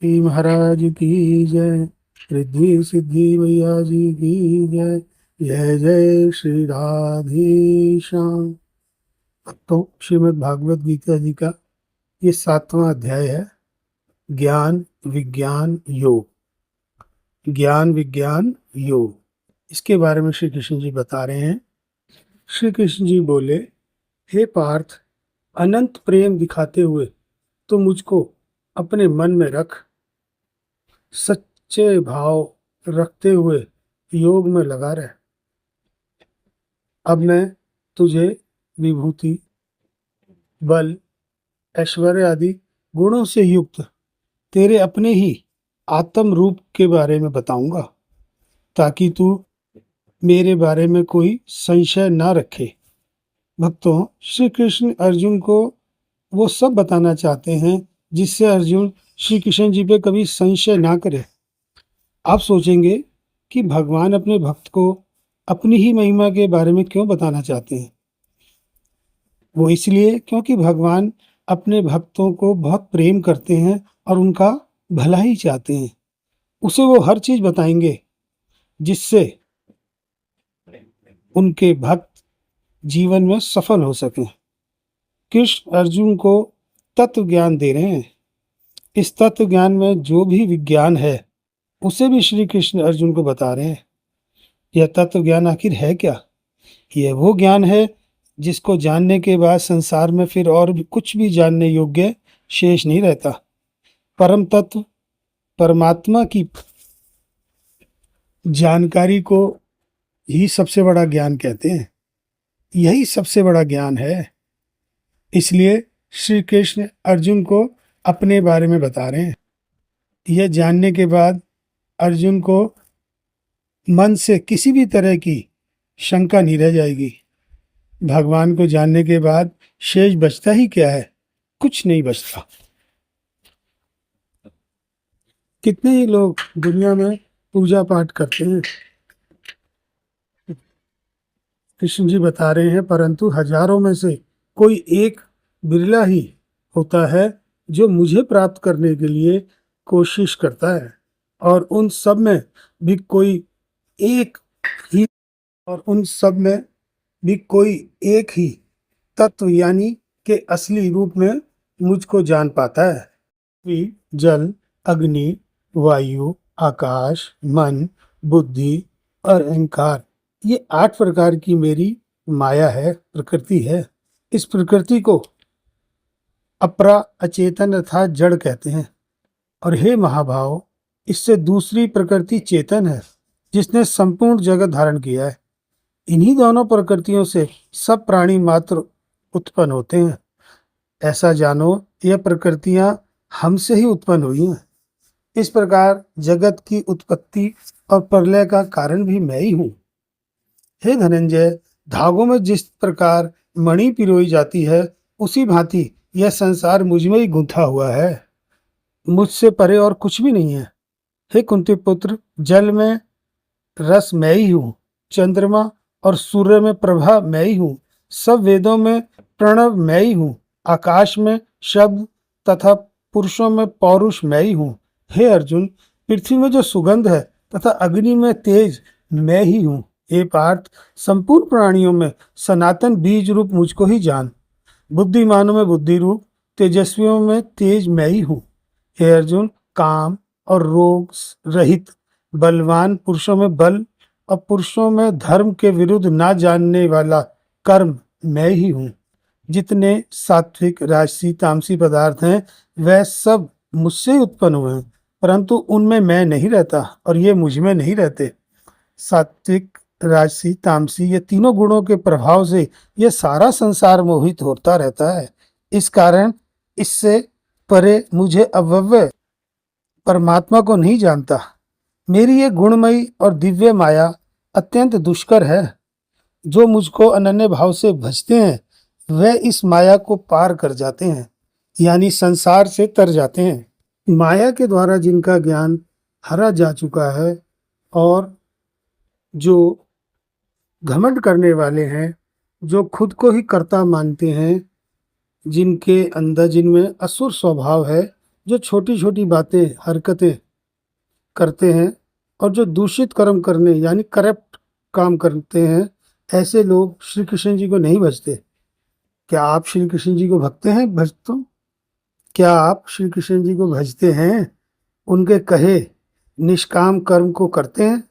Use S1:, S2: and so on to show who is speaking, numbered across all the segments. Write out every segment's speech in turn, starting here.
S1: श्री महाराज की जय। रिद्धि सिद्धि भैया जी की जय। जय जय श्री राधेश्याम। तो श्रीमद् भागवत गीता जी का ये 7वां अध्याय है, ज्ञान विज्ञान योग। ज्ञान विज्ञान योग, इसके बारे में श्री कृष्ण जी बता रहे हैं। श्री कृष्ण जी बोले, हे पार्थ, अनंत प्रेम दिखाते हुए तो मुझको अपने मन में रख, सच्चे भाव रखते हुए योग में लगा रहे। अब मैं तुझे विभूति, बल, ऐश्वर्य आदि गुणों से युक्त तेरे अपने ही आत्म रूप के बारे में बताऊंगा, ताकि तू मेरे बारे में कोई संशय ना रखे। भक्तों, श्री कृष्ण अर्जुन को वो सब बताना चाहते हैं जिससे अर्जुन श्री कृष्ण जी पे कभी संशय ना करे। आप सोचेंगे कि भगवान अपने भक्त को अपनी ही महिमा के बारे में क्यों बताना चाहते हैं। वो इसलिए क्योंकि भगवान अपने भक्तों को बहुत प्रेम करते हैं और उनका भला ही चाहते हैं। उसे वो हर चीज बताएंगे जिससे उनके भक्त जीवन में सफल हो सकें। कृष्ण अर्जुन को तत्व ज्ञान दे रहे हैं। इस तत्व ज्ञान में जो भी विज्ञान है उसे भी श्री कृष्ण अर्जुन को बता रहे हैं। यह तत्व ज्ञान आखिर है क्या? यह वो ज्ञान है जिसको जानने के बाद संसार में फिर और भी कुछ भी जानने योग्य शेष नहीं रहता। परम तत्व परमात्मा की जानकारी को ही सबसे बड़ा ज्ञान कहते हैं। यही सबसे बड़ा ज्ञान है। इसलिए श्री कृष्ण अर्जुन को अपने बारे में बता रहे हैं। यह जानने के बाद अर्जुन को मन से किसी भी तरह की शंका नहीं रह जाएगी। भगवान को जानने के बाद शेष बचता ही क्या है? कुछ नहीं बचता। कितने ही लोग दुनिया में पूजा पाठ करते हैं, कृष्ण जी बता रहे हैं, परंतु हजारों में से कोई एक बिरला ही होता है जो मुझे प्राप्त करने के लिए कोशिश करता है। और उन सब में भी कोई एक ही और उन सब में भी कोई एक ही तत्व यानी के असली रूप में मुझको जान पाता है। पृथ्वी, जल, अग्नि, वायु, आकाश, मन, बुद्धि और अहंकार, ये 8 प्रकार की मेरी माया है, प्रकृति है। इस प्रकृति को अपरा, अचेतन अर्थात जड़ कहते हैं। और हे महाभाव, इससे दूसरी प्रकृति चेतन है जिसने संपूर्ण जगत धारण किया है। इन्हीं दोनों प्रकृतियों से सब प्राणी मात्र उत्पन्न होते हैं। ऐसा जानो, यह प्रकृतियां हमसे ही उत्पन्न हुई हैं। इस प्रकार जगत की उत्पत्ति और प्रलय का कारण भी मैं ही हूँ। हे धनंजय, धागों में जिस प्रकार मणि पिरोई जाती है, उसी भांति यह संसार मुझ में ही गुंथा हुआ है। मुझसे परे और कुछ भी नहीं है। हे कुंती पुत्र, जल में रस मैं ही हूँ, चंद्रमा और सूर्य में प्रभा मैं ही हूँ, सब वेदों में प्रणव मैं ही हूँ, आकाश में शब्द तथा पुरुषों में पौरुष मैं ही हूँ। हे अर्जुन, पृथ्वी में जो सुगंध है तथा अग्नि में तेज मैं ही हूँ। हे पार्थ, संपूर्ण प्राणियों में सनातन बीज रूप मुझको ही जान। बुद्धिमानों में बुद्धि रूप, तेजस्वियों में तेज मैं ही हूँ। हे अर्जुन, काम और रोग रहित बलवान पुरुषों में बल और पुरुषों में धर्म के विरुद्ध ना जानने वाला कर्म मैं ही हूँ। जितने सात्विक, राजसी, तामसी पदार्थ हैं वह सब मुझसे ही उत्पन्न हुए हैं, परंतु उनमें मैं नहीं रहता और ये मुझ में नहीं रहते। सात्विक, राजसी, तामसी, ये तीनों गुणों के प्रभाव से यह सारा संसार मोहित होता रहता है। इस कारण इससे परे मुझे अव्यय परमात्मा को नहीं जानता। मेरी ये गुणमयी और दिव्य माया अत्यंत दुष्कर है। जो मुझको अनन्य भाव से भजते हैं वह इस माया को पार कर जाते हैं, यानी संसार से तर जाते हैं। माया के द्वारा जिनका ज्ञान हरा जा चुका है और जो घमंड करने वाले हैं, जो खुद को ही कर्ता मानते हैं, जिनके अंदर जिनमें असुर स्वभाव है, जो छोटी छोटी बातें हरकतें करते हैं और जो दूषित कर्म करने यानी करप्ट काम करते हैं, ऐसे लोग श्री कृष्ण जी को नहीं भजते। क्या आप श्री कृष्ण जी को भजते हैं? भजते क्या आप श्री कृष्ण जी को भजते हैं? उनके कहे निष्काम कर्म को करते हैं?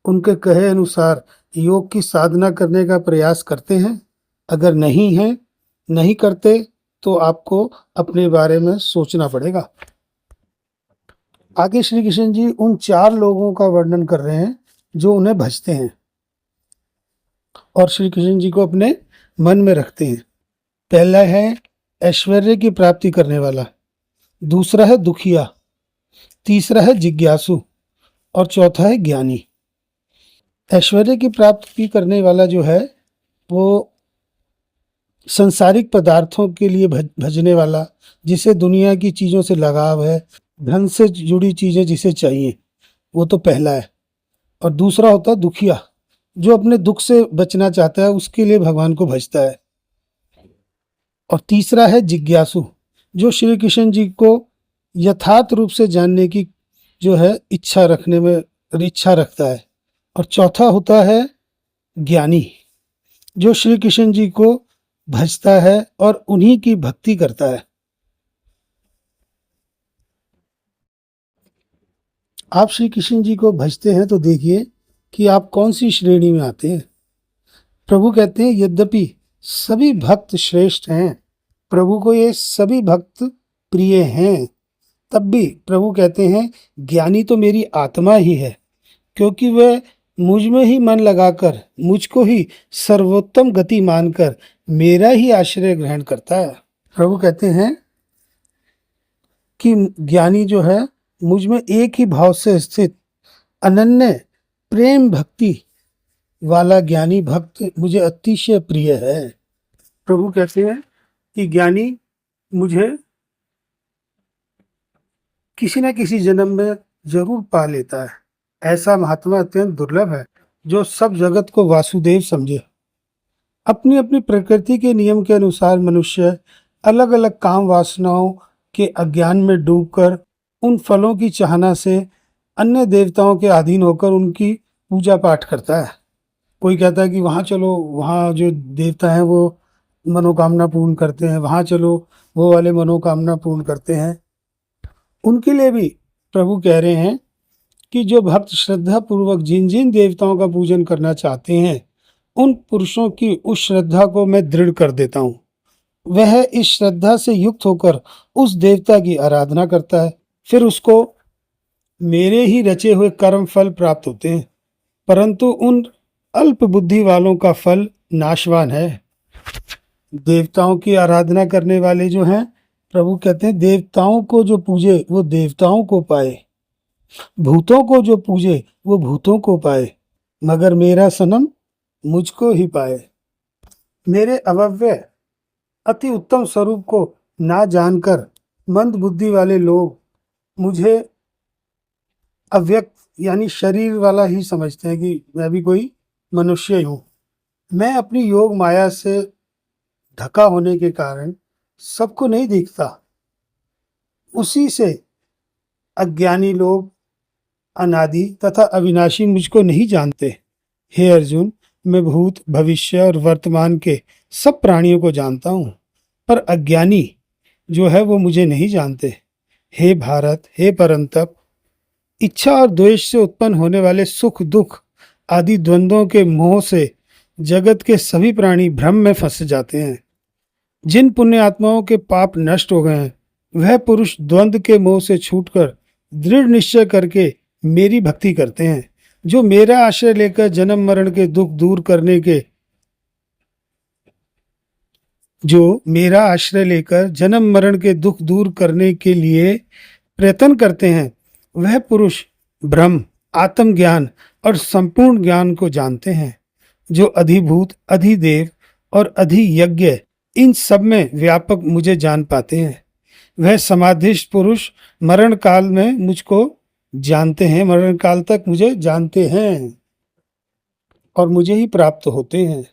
S1: उनके कहे अनुसार योग की साधना करने का प्रयास करते हैं? अगर नहीं करते तो आपको अपने बारे में सोचना पड़ेगा। आगे श्री कृष्ण जी उन 4 लोगों का वर्णन कर रहे हैं जो उन्हें भजते हैं और श्री कृष्ण जी को अपने मन में रखते हैं। पहला है ऐश्वर्य की प्राप्ति करने वाला, दूसरा है दुखिया, तीसरा है जिज्ञासु और चौथा है ज्ञानी। ऐश्वर्य की प्राप्ति करने वाला जो है वो सांसारिक पदार्थों के लिए भजने वाला, जिसे दुनिया की चीज़ों से लगाव है, धन से जुड़ी चीज़ें जिसे चाहिए, वो तो पहला है। और दूसरा होता है दुखिया, जो अपने दुख से बचना चाहता है, उसके लिए भगवान को भजता है। और तीसरा है जिज्ञासु, जो श्री कृष्ण जी को यथार्थ रूप से जानने की जो है इच्छा रखता है। और चौथा होता है ज्ञानी, जो श्री कृष्ण जी को भजता है और उन्हीं की भक्ति करता है। आप श्री कृष्ण जी को भजते हैं तो देखिए कि आप कौन सी श्रेणी में आते हैं। प्रभु कहते हैं यद्यपि सभी भक्त श्रेष्ठ हैं, प्रभु को ये सभी भक्त प्रिय हैं, तब भी प्रभु कहते हैं ज्ञानी तो मेरी आत्मा ही है, क्योंकि वह मुझ में ही मन लगाकर मुझको ही सर्वोत्तम गति मानकर मेरा ही आश्रय ग्रहण करता है। प्रभु कहते हैं कि ज्ञानी जो है मुझ में एक ही भाव से स्थित अनन्य प्रेम भक्ति वाला ज्ञानी भक्त मुझे अतिशय प्रिय है। प्रभु कहते हैं कि ज्ञानी मुझे किसी न किसी जन्म में जरूर पा लेता है। ऐसा महात्मा अत्यंत दुर्लभ है जो सब जगत को वासुदेव समझे। अपनी अपनी प्रकृति के नियम के अनुसार मनुष्य अलग अलग काम वासनाओं के अज्ञान में डूबकर उन फलों की चाहना से अन्य देवताओं के अधीन होकर उनकी पूजा पाठ करता है। कोई कहता है कि वहाँ चलो, वहाँ जो देवता हैं वो मनोकामना पूर्ण करते हैं, वहाँ चलो वो वाले मनोकामना पूर्ण करते हैं। उनके लिए भी प्रभु कह रहे हैं कि जो भक्त श्रद्धा पूर्वक जिन जिन देवताओं का पूजन करना चाहते हैं, उन पुरुषों की उस श्रद्धा को मैं दृढ़ कर देता हूँ। वह इस श्रद्धा से युक्त होकर उस देवता की आराधना करता है, फिर उसको मेरे ही रचे हुए कर्म फल प्राप्त होते हैं, परंतु उन अल्प बुद्धि वालों का फल नाशवान है। देवताओं की आराधना करने वाले जो हैं, प्रभु कहते हैं देवताओं को जो पूजे वो देवताओं को पाए, भूतों को जो पूजे वो भूतों को पाए, मगर मेरा सनम मुझको ही पाए। मेरे अव्यय अति उत्तम स्वरूप को ना जानकर मंद बुद्धि वाले लोग मुझे अव्यक्त यानी शरीर वाला ही समझते हैं कि मैं भी कोई मनुष्य ही हूँ। मैं अपनी योग माया से ढका होने के कारण सबको नहीं दिखता, उसी से अज्ञानी लोग अनादि तथा अविनाशी मुझको नहीं जानते। हे अर्जुन, मैं भूत भविष्य और वर्तमान के सब प्राणियों को जानता हूँ, पर अज्ञानी जो है वो मुझे नहीं जानते। हे भारत, हे परंतप, इच्छा और द्वेष से उत्पन्न होने वाले सुख दुख आदि द्वंद्वों के मोह से जगत के सभी प्राणी भ्रम में फंस जाते हैं। जिन पुण्य आत्माओं के पाप नष्ट हो गए हैं, वह पुरुष द्वंद्व के मोह से छूटकर दृढ़ निश्चय करके मेरी भक्ति करते हैं। जो मेरा आश्रय लेकर जन्म मरण के दुख दूर करने के लिए प्रयत्न करते हैं, वह पुरुष ब्रह्म, आत्मज्ञान और संपूर्ण ज्ञान को जानते हैं। जो अधिभूत, अधिदेव और अधियज्ञ इन सब में व्यापक मुझे जान पाते हैं, वह समाधिस्थ पुरुष मरण काल में मुझको जानते हैं, मरण काल तक मुझे जानते हैं और मुझे ही प्राप्त होते हैं।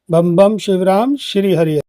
S1: बम बम शिवराम श्री हरि।